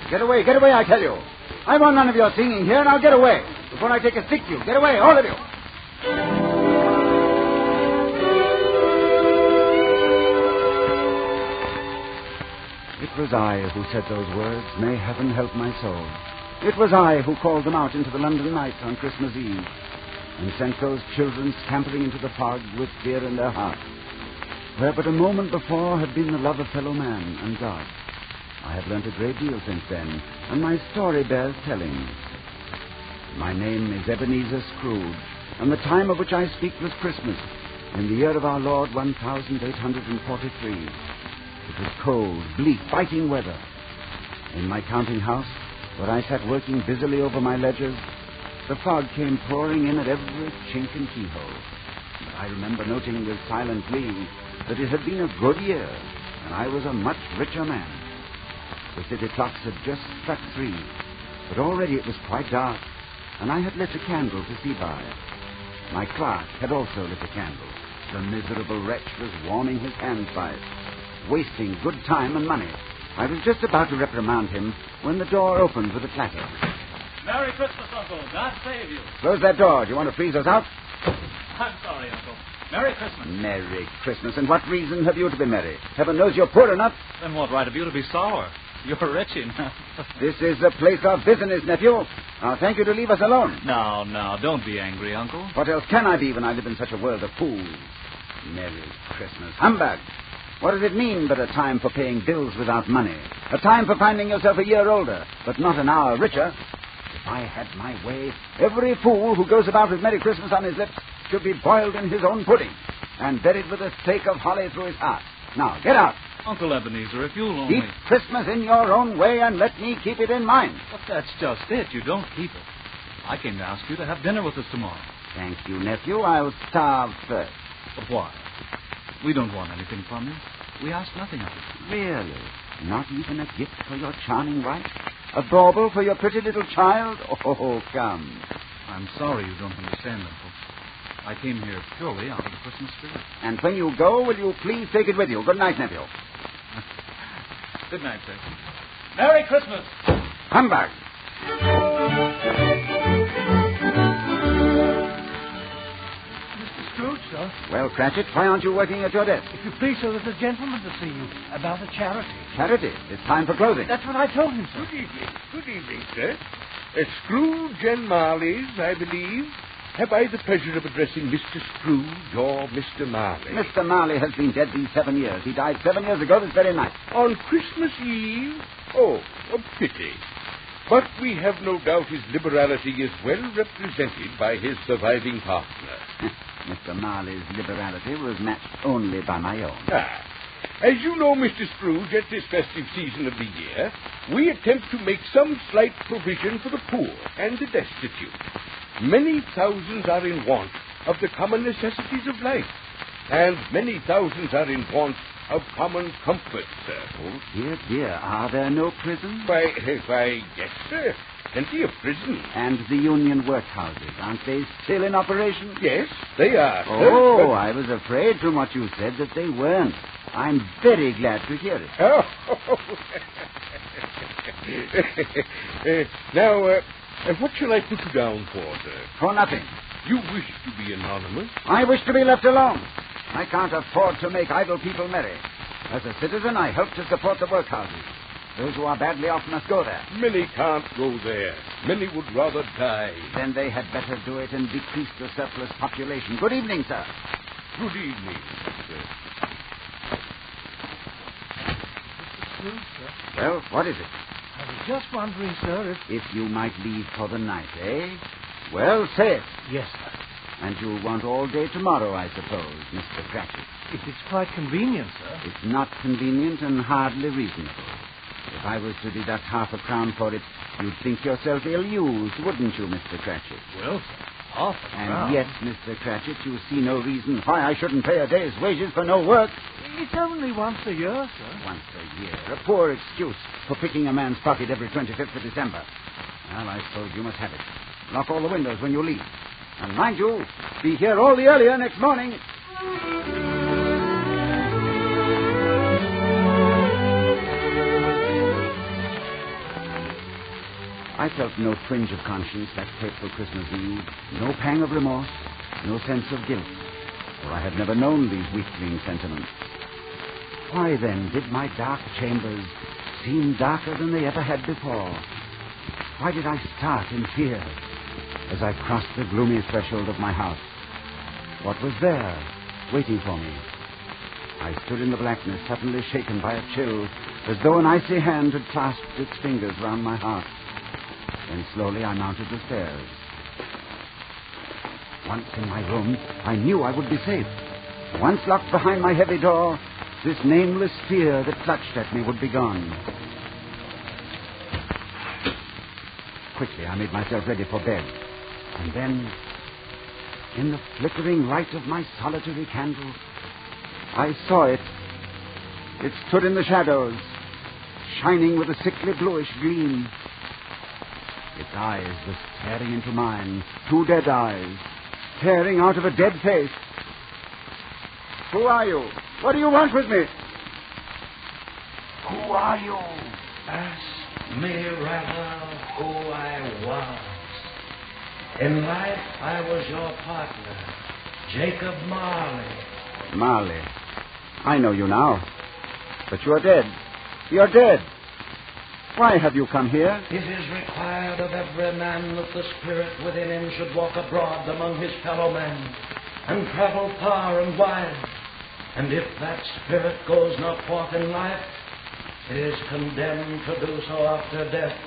Get away, I tell you. I want none of your singing here, and I'll get away. Before I take a stick to you. Get away, all of you. It was I who said those words, may heaven help my soul. It was I who called them out into the London night on Christmas Eve, and sent those children scampering into the fog with fear in their hearts, where but a moment before had been the love of fellow man and God. I have learnt a great deal since then, and my story bears telling. My name is Ebenezer Scrooge, and the time of which I speak was Christmas, in the year of our Lord 1843. It was cold, bleak, biting weather. In my counting house, where I sat working busily over my ledgers, the fog came pouring in at every chink and keyhole. But I remember noting with silent glee that it had been a good year, and I was a much richer man. The city clocks had just struck 3, but already it was quite dark, and I had lit a candle to see by. My clerk had also lit a candle. The miserable wretch was warming his hands by it, wasting good time and money. I was just about to reprimand him when the door opened with a clatter. Merry Christmas, Uncle. God save you. Close that door. Do you want to freeze us out? I'm sorry, Uncle. Merry Christmas. Merry Christmas. And what reason have you to be merry? Heaven knows you're poor enough. Then what right have you to be sour? You're rich enough. This is a place of business, nephew. I'll thank you to leave us alone. No, don't be angry, Uncle. What else can I be when I live in such a world of fools? Merry Christmas. Humbug. What does it mean but a time for paying bills without money? A time for finding yourself a year older, but not an hour richer? If I had my way, every fool who goes about with Merry Christmas on his lips should be boiled in his own pudding and buried with a stake of holly through his heart. Now, get out. Uncle Ebenezer, if you'll only... Keep Christmas in your own way and let me keep it in mine. But that's just it. You don't keep it. I came to ask you to have dinner with us tomorrow. Thank you, nephew. I'll starve first. But why? We don't want anything from you. We ask nothing of you. Really? Not even a gift for your charming wife? A bauble for your pretty little child? Oh, come. I'm sorry you don't understand, Uncle. I came here purely out of the Christmas spirit. And when you go, will you please take it with you? Good night, nephew. Good night, sir. Merry Christmas. Humbug. Mr. Scrooge, sir. Well, Cratchit, why aren't you working at your desk? If you please, sir, there's a gentleman to see you about a charity. Charity? It's time for clothing. That's what I told him, sir. Good evening, sir. Scrooge and Marley's, I believe. Have I the pleasure of addressing Mr. Scrooge or Mr. Marley? Mr. Marley has been dead these 7 years. He died 7 years ago this very night. On Christmas Eve? Oh, a pity. But we have no doubt his liberality is well represented by his surviving partner. Mr. Marley's liberality was matched only by my own. As you know, Mr. Scrooge, at this festive season of the year, we attempt to make some slight provision for the poor and the destitute. Many thousands are in want of the common necessities of life, and many thousands are in want of common comfort, sir. Oh, dear, dear. Are there no prisons? Why, yes, sir. Plenty of prisons. And the union workhouses, aren't they still in operation? Yes, they are, sir. Oh, but I was afraid from what you said that they weren't. I'm very glad to hear it. Oh. Now, what shall I put you down for, sir? For nothing. You wish to be anonymous? I wish to be left alone. I can't afford to make idle people merry. As a citizen, I help to support the workhouses. Those who are badly off must go there. Many can't go there. Many would rather die. Then they had better do it and decrease the surplus population. Good evening, sir. Good evening, sir. Mr. Scrooge, sir. Well, what is it? I was just wondering, sir, If you might leave for the night, eh? Well, say it. Yes, sir. And you'll want all day tomorrow, I suppose, Mr. Cratchit. If it's quite convenient, sir. It's not convenient and hardly reasonable. If I was to deduct half a crown for it, you'd think yourself ill-used, wouldn't you, Mr. Cratchit? Well, sir, half a And crown. yet, Mr. Cratchit, you see no reason why I shouldn't pay a day's wages for no work. It's only once a year, sir. Once a year. A poor excuse for picking a man's pocket every 25th of December. Well, I suppose you must have it. Lock all the windows when you leave. And mind you, be here all the earlier next morning. I felt no twinge of conscience that fateful Christmas Eve, no pang of remorse, no sense of guilt, for I had never known these weakling sentiments. Why, then, did my dark chambers seem darker than they ever had before? Why did I start in fear as I crossed the gloomy threshold of my house? What was there, waiting for me? I stood in the blackness, suddenly shaken by a chill, as though an icy hand had clasped its fingers round my heart. Then slowly I mounted the stairs. Once in my room, I knew I would be safe. Once locked behind my heavy door, this nameless fear that clutched at me would be gone. Quickly, I made myself ready for bed. And then, in the flickering light of my solitary candle, I saw it. It stood in the shadows, shining with a sickly bluish gleam. Its eyes were staring into mine, two dead eyes, staring out of a dead face. Who are you? What do you want with me? Who are you? Ask me rather who I was. In life, I was your partner, Jacob Marley. Marley. I know you now. But you are dead. You are dead. Why have you come here? It is required of every man that the spirit within him should walk abroad among his fellow men and travel far and wide. And if that spirit goes not forth in life, it is condemned to do so after death.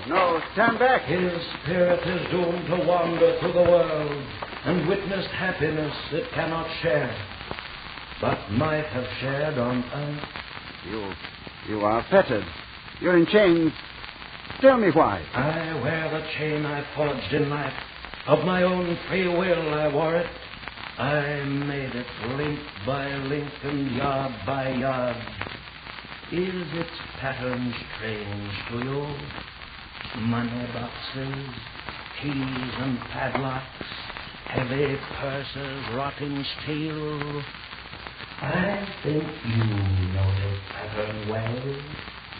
No, stand back. His spirit is doomed to wander through the world and witness happiness it cannot share, but might have shared on earth. You are fettered. You're in chains. Tell me why. I wear the chain I forged in life. Of my own free will I wore it. I made it link by link and yard by yard. Is its pattern strange to you? Money boxes, keys and padlocks, heavy purses, rotting steel. I think you know the pattern well.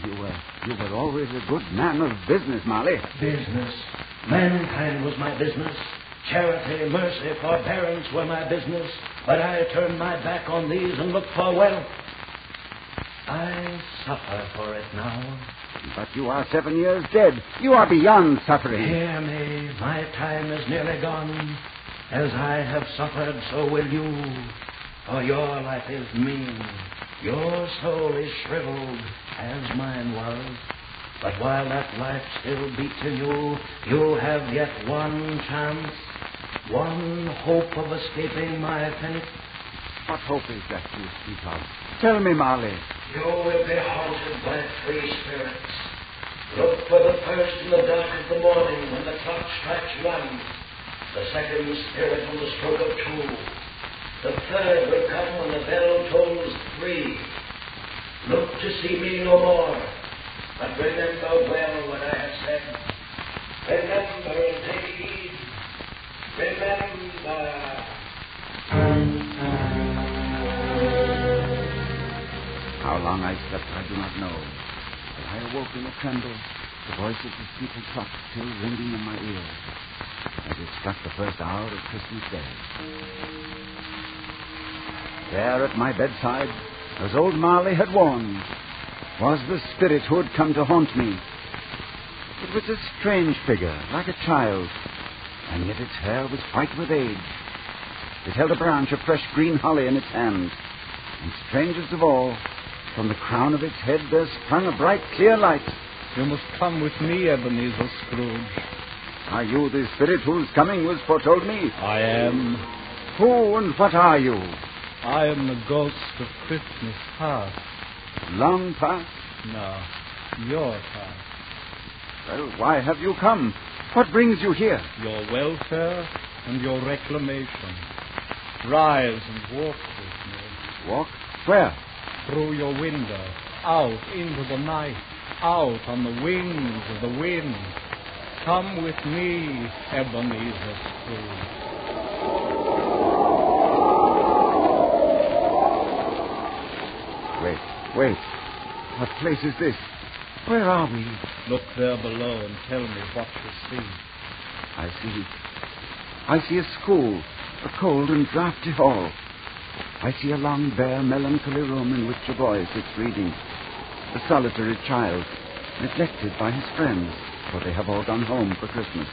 You were always a good man of business, Marley. Business. Mankind was my business. Charity, mercy, forbearance were my business. But I turned my back on these and looked for wealth. I suffer for it now. But you are 7 years dead. You are beyond suffering. Hear me. My time is nearly gone. As I have suffered, so will you. For your life is mean. Your soul is shriveled, as mine was. But while that life still beats in you, you have yet one chance, one hope of escaping my fate. What hope is that you speak of? Tell me, Marley. You will be haunted by three spirits. Look for the first in the dark of the morning when the clock strikes 1. The second spirit on the stroke of 2. The third will come when the bell tolls 3. Look to see me no more, but remember well what I have said. Remember and take heed. Remember. How long I slept, I do not know. But I awoke in a tremble, the voice of the steeple clock still ringing in my ears, as it struck the first hour of Christmas Day. There at my bedside, as old Marley had warned, was the spirit who had come to haunt me. It was a strange figure, like a child, and yet its hair was white with age. It held a branch of fresh green holly in its hand, and strangest of all, from the crown of its head there sprung a bright, clear light. You must come with me, Ebenezer Scrooge. Are you the spirit whose coming was foretold me? I am. Who and what are you? I am the ghost of Christmas past. Long past? No, your past. Well, why have you come? What brings you here? Your welfare and your reclamation. Rise and walk with me. Walk? Where? Through your window, out into the night, out on the wings of the wind. Come with me, Ebenezer Scrooge. Wait. What place is this? Where are we? Look there below and tell me what you see. I see a school, a cold and draughty hall. I see a long, bare, melancholy room in which a boy sits reading. A solitary child, neglected by his friends, for they have all gone home for Christmas.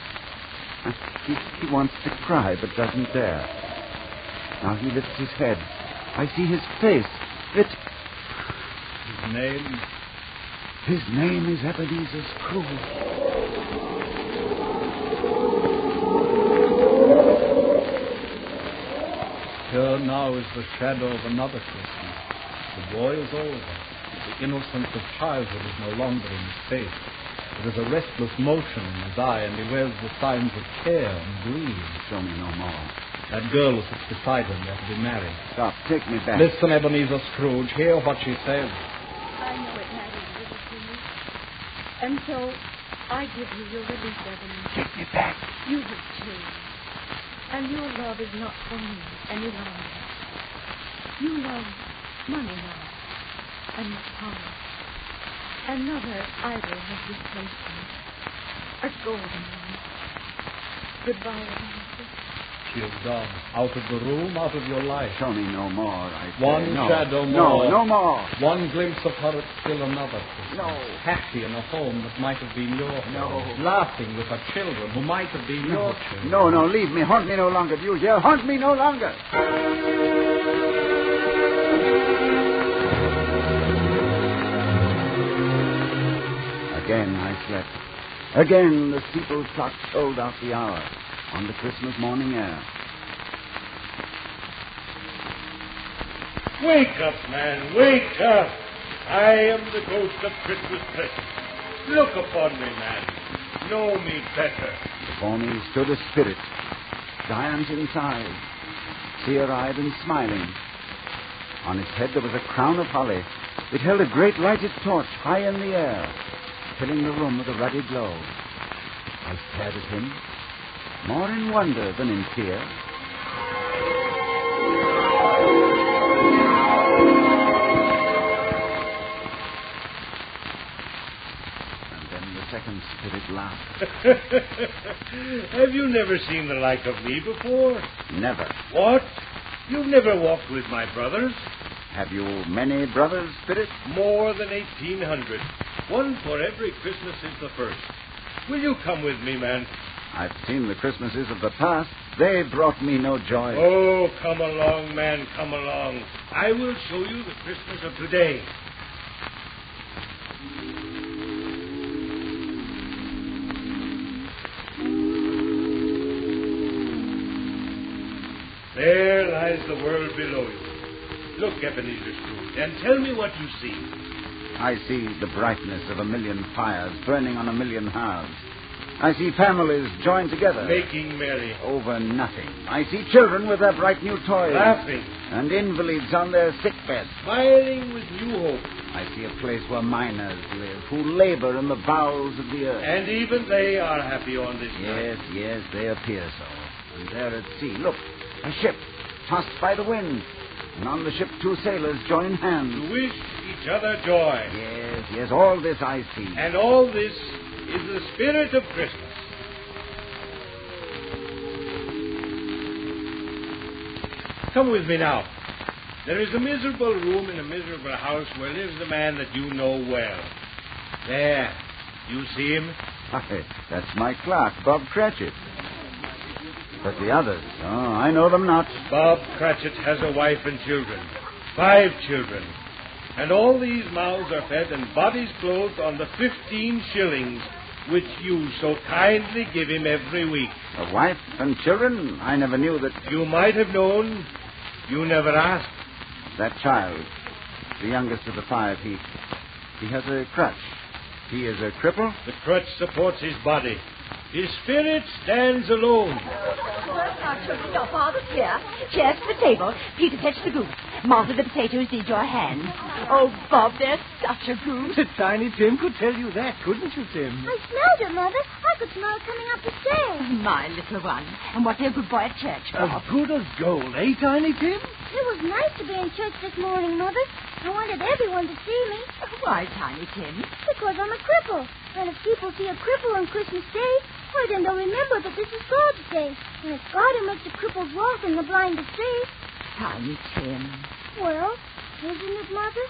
He wants to cry, but doesn't dare. Now he lifts his head. I see his face. His name? His name is Ebenezer Scrooge. Here now is the shadow of another Christmas. The boy is older. The innocence of childhood is no longer in his face. There is a restless motion in his eye, and he wears the signs of care and greed. Show me no more. That girl who sits beside him, they're to be married. Stop, take me back. Listen, Ebenezer Scrooge, hear what she says. I know it matters little to you. And so I give you your release, Ebenezer. Take me back. You have changed. And your love is not for me any longer. You love money now. And power. Another idol has replaced me. A golden one. Goodbye, Ebenezer. She is gone. Out of the room, out of your life. Show me no more, I say. One No. shadow more. No more. One glimpse of her at still another Christmas. No. Happy in a home that might have been yours. No. Laughing with her children who might have been your children. No, leave me. Haunt me no longer. Do you hear? Haunt me no longer. Again I slept. Again the steeple clock tolled out the hour on the Christmas morning air. Wake up, man, wake up. I am the ghost of Christmas present. Look upon me, man. Know me better. Before me stood a spirit, giant in size, clear-eyed and smiling. On its head there was a crown of holly. It held a great lighted torch high in the air, filling the room with a ruddy glow. I stared at him, more in wonder than in fear. And then the second spirit laughed. Have you never seen the like of me before? Never. What? You've never walked with my brothers? Have you many brothers, Spirit? More than 1,800. One for every Christmas since the first. Will you come with me, man? I've seen the Christmases of the past. They brought me no joy. Oh, come along, man, come along. I will show you the Christmas of today. There lies the world below you. Look, Ebenezer Scrooge, and tell me what you see. I see the brightness of a million fires burning on a million hearths. I see families joined together. Making merry. Over nothing. I see children with their bright new toys. Laughing. And invalids on their sick beds. Smiling with new hope. I see a place where miners live, who labor in the bowels of the earth. And even they are happy on this night. Yes, they appear so. And there at sea, look, a ship tossed by the wind. And on the ship 2 sailors join hands. To wish each other joy. Yes, all this I see. And all this is the spirit of Christmas. Come with me now. There is a miserable room in a miserable house where lives a man that you know well. There. You see him? Why, that's my clerk, Bob Cratchit. But the others, I know them not. Bob Cratchit has a wife and children. 5 children. And all these mouths are fed and bodies clothed on the 15 shillings which you so kindly give him every week. A wife and children? I never knew that. You might have known. You never asked. That child, the youngest of the 5, he has a crutch. He is a cripple? The crutch supports his body. His spirit stands alone. Well, now, children, your father's here. Chairs for the table. Peter, fetch the goose. Martha, the potatoes need your hand. Oh, Bob, there's such a goose. Tiny Tim could tell you that, couldn't you, Tim? I smelled it, Mother. I could smell it coming up the stairs. My little one. And what a good boy at church, Bob. As good as gold, eh, Tiny Tim? It was nice to be in church this morning, Mother. I wanted everyone to see me. Why, Tiny Tim? Because I'm a cripple. And if people see a cripple on Christmas Day, why, then they'll remember that this is God's day. And it's God who makes the cripples walk and the blind to see. Tiny Tim. Well, isn't it, Mother?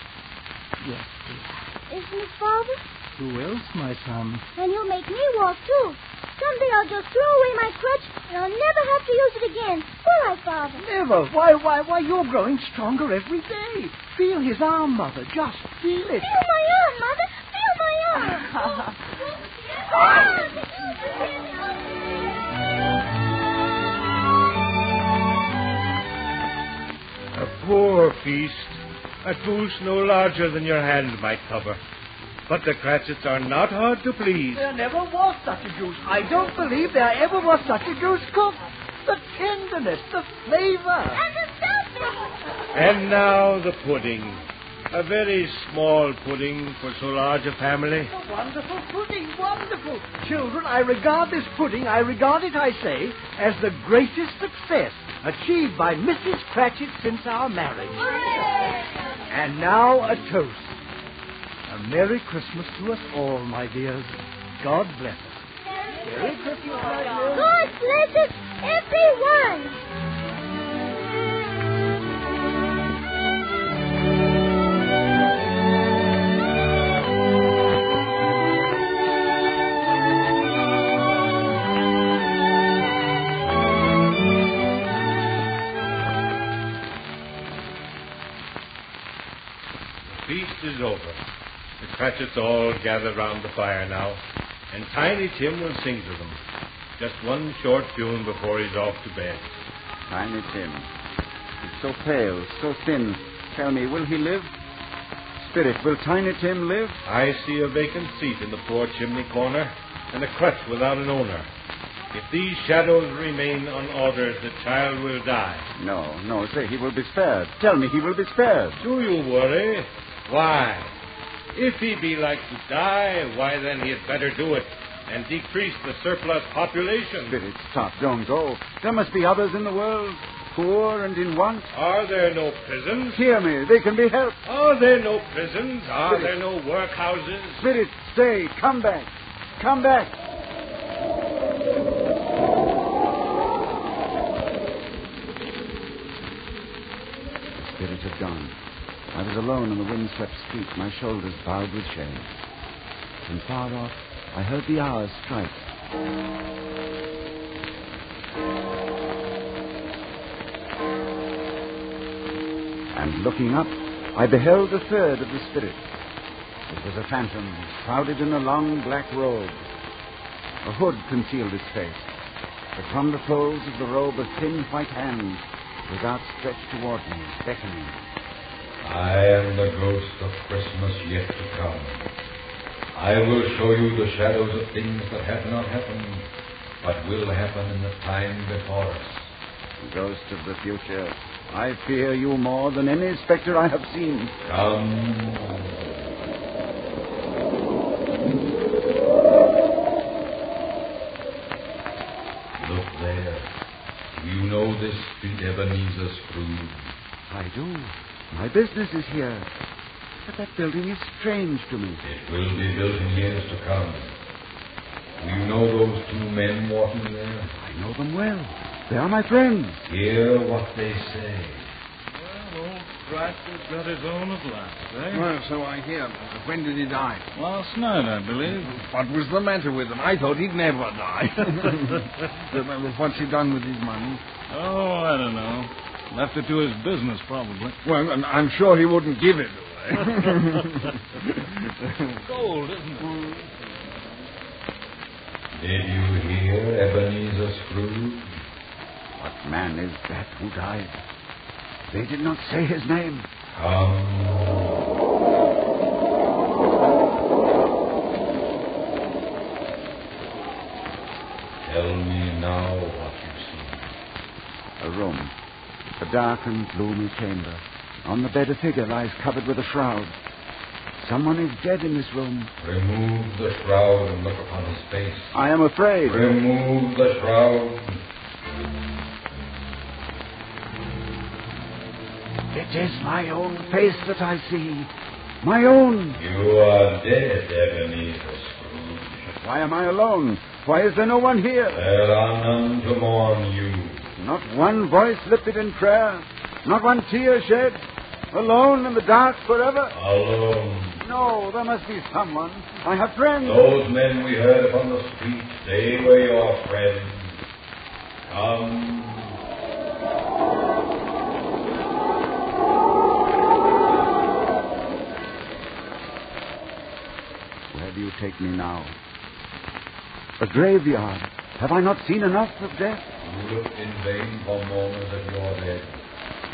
Yes, dear. Isn't it, Father? Who else, my son? And you'll make me walk, too. Someday I'll just throw away my crutch, and I'll never have to use it again. Will I, Father? Never. Why, you're growing stronger every day. Feel his arm, Mother. Just feel it. Feel my arm, Mother. Feel my arm. A poor feast. A goose no larger than your hand might cover. But the Cratchits are not hard to please. There never was such a goose. I don't believe there ever was such a goose cooked. The tenderness, the flavor. And the stuffing. And now the pudding. A very small pudding for so large a family. A wonderful pudding, wonderful. Children, I regard this pudding, I say, as the greatest success achieved by Mrs. Cratchit since our marriage. Hooray! And now a toast. A Merry Christmas to us all, my dears. God bless us. Merry Christmas, my dears. God bless us, everyone. The feast is over. The Cratchits all gather round the fire now, and Tiny Tim will sing to them. Just one short tune before he's off to bed. Tiny Tim. He's so pale, so thin. Tell me, will he live? Spirit, will Tiny Tim live? I see a vacant seat in the poor chimney corner, and a crutch without an owner. If these shadows remain unaltered, the child will die. No, say he will be spared. Tell me he will be spared. Do you worry? Why? If he be like to die, why then he had better do it and decrease the surplus population. Spirit, stop, don't go. There must be others in the world, poor and in want. Are there no prisons? Hear me, they can be helped. Are there no prisons? Are Spirit. there no workhouses? Spirit, stay, come back. Come back. The spirit had gone. I was alone on the windswept street, my shoulders bowed with shame. And far off, I heard the hours strike. And looking up, I beheld the third of the spirits. It was a phantom, shrouded in a long black robe. A hood concealed its face, but from the folds of the robe a thin white hand was outstretched toward me, beckoning. I am the ghost of Christmas yet to come. I will show you the shadows of things that have not happened, but will happen in the time before us. Ghost of the future, I fear you more than any specter I have seen. Come. Look there. Do you know this street Ebenezer Scrooge? I do. My business is here. But that building is strange to me. It will be built in years to come. Do you know those two men walking there? I know them well. They are my friends. Hear what they say. Well, old Christ has got his own at last, eh? Well, so I hear. When did he die? Last night, I believe. What was the matter with him? I thought he'd never die. What's he done with his money? Oh, I don't know. Left it to his business, probably. Well, I'm sure he wouldn't give it away. Gold, isn't it? Did you hear, Ebenezer Scrooge? What man is that who died? They did not say his name. Come. Tell me now what you see. A room. A dark and gloomy chamber. On the bed a figure lies covered with a shroud. Someone is dead in this room. Remove the shroud and look upon his face. I am afraid. Remove the shroud. It is my own face that I see. My own. You are dead, Ebenezer Scrooge. Why am I alone? Why is there no one here? There are none to mourn you. Not one voice lifted in prayer. Not one tear shed. Alone in the dark forever. Alone. No, there must be someone. I have friends. Those men we heard upon the street, they were your friends. Come. Where do you take me now? A graveyard. Have I not seen enough of death? You looked in vain for mourners at your dead.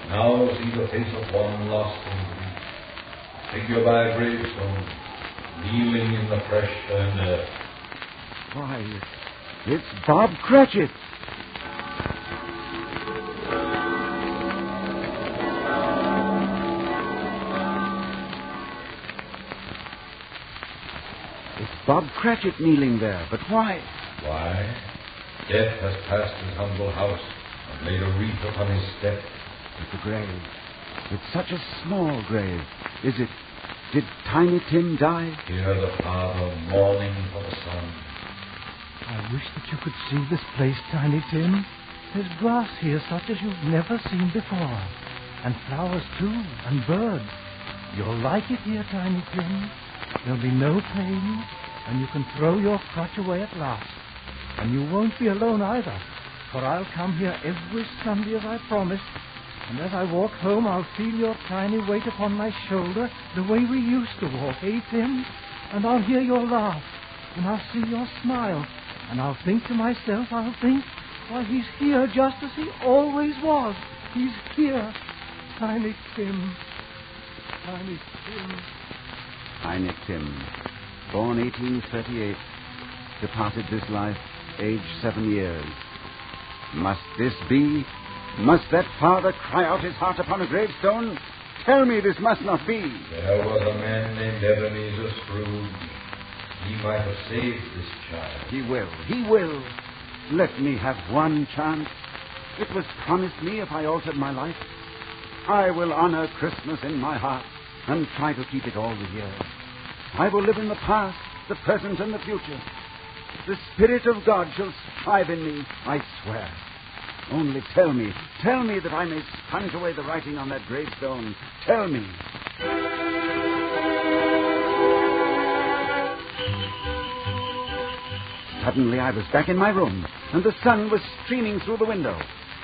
Now see the face of one lost in grief. Figure by a gravestone, kneeling in the fresh earned earth. Why, it's Bob Cratchit. It's Bob Cratchit kneeling there, but why? Why? Death has passed his humble house and laid a wreath upon his step. It's a grave. It's such a small grave. Is it? Did Tiny Tim die? Hear the father mourning for the son. I wish that you could see this place, Tiny Tim. There's grass here such as you've never seen before. And flowers, too, and birds. You'll like it here, Tiny Tim. There'll be no pain, and you can throw your crutch away at last. And you won't be alone either, for I'll come here every Sunday as I promised. And as I walk home, I'll feel your tiny weight upon my shoulder the way we used to walk, eh, Tim? And I'll hear your laugh, and I'll see your smile, and I'll think to myself, why, he's here just as he always was. He's here. Tiny Tim. Tiny Tim. Tiny Tim, born 1838, departed this life, aged 7 years. Must this be? Must that father cry out his heart upon a gravestone? Tell me this must not be. There was a man named Ebenezer Scrooge. He might have saved this child. He will. He will. Let me have one chance. It was promised me if I altered my life. I will honor Christmas in my heart and try to keep it all the year. I will live in the past, the present, and the future. The Spirit of God shall strive in me, I swear. Only tell me that I may sponge away the writing on that gravestone. Tell me. Suddenly I was back in my room, and the sun was streaming through the window.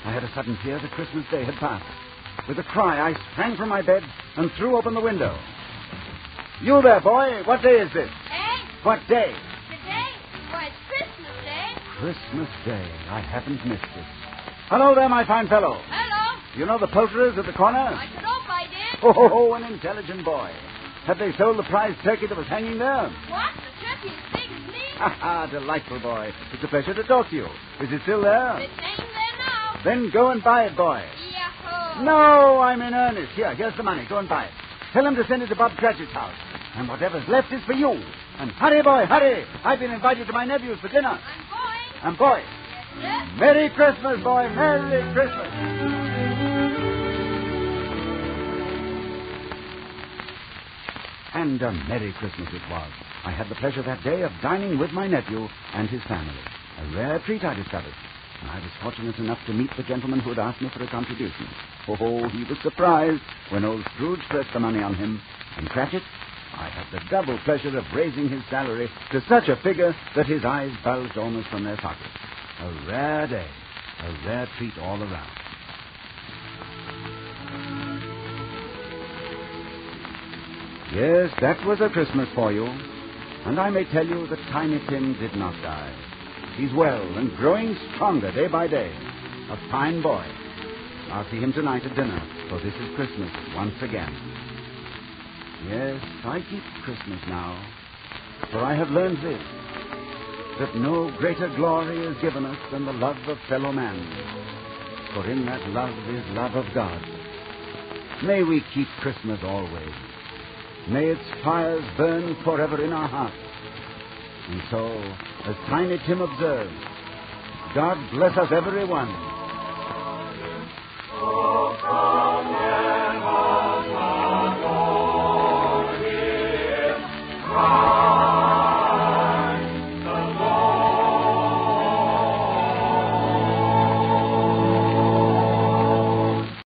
I had a sudden fear that Christmas Day had passed. With a cry, I sprang from my bed and threw open the window. You there, boy. What day is this? Eh? What day? Today? Why, it's Christmas Day. Christmas Day. I haven't missed it. Hello there, my fine fellow. Hello. You know the poulterers at the corner? I should hope I did. Oh, an intelligent boy. Have they sold the prize turkey that was hanging there? What? The turkey as big as me? Ha ha, delightful boy. It's a pleasure to talk to you. Is it still there? It's hanging there now. Then go and buy it, boy. Yahoo. No, I'm in earnest. Here's the money. Go and buy it. Tell him to send it to Bob Cratchit's house. And whatever's left is for you. And hurry, boy, hurry. I've been invited to my nephew's for dinner. I'm going. And, boy, Yes, sir. Merry Christmas, boy. Merry Christmas. And a Merry Christmas it was. I had the pleasure that day of dining with my nephew and his family. A rare treat, I discovered. And I was fortunate enough to meet the gentleman who had asked me for a contribution. Oh, he was surprised when old Scrooge pressed the money on him. And Cratchit, I had the double pleasure of raising his salary to such a figure that his eyes bulged almost from their sockets. A rare day, a rare treat all around. Yes, that was a Christmas for you. And I may tell you that Tiny Tim did not die. He's well and growing stronger day by day. A fine boy. I'll see him tonight at dinner, for this is Christmas once again. Yes, I keep Christmas now, for I have learned this, that no greater glory is given us than the love of fellow man, for in that love is love of God. May we keep Christmas always. May its fires burn forever in our hearts. And so, as Tiny Tim observed, God bless us every one.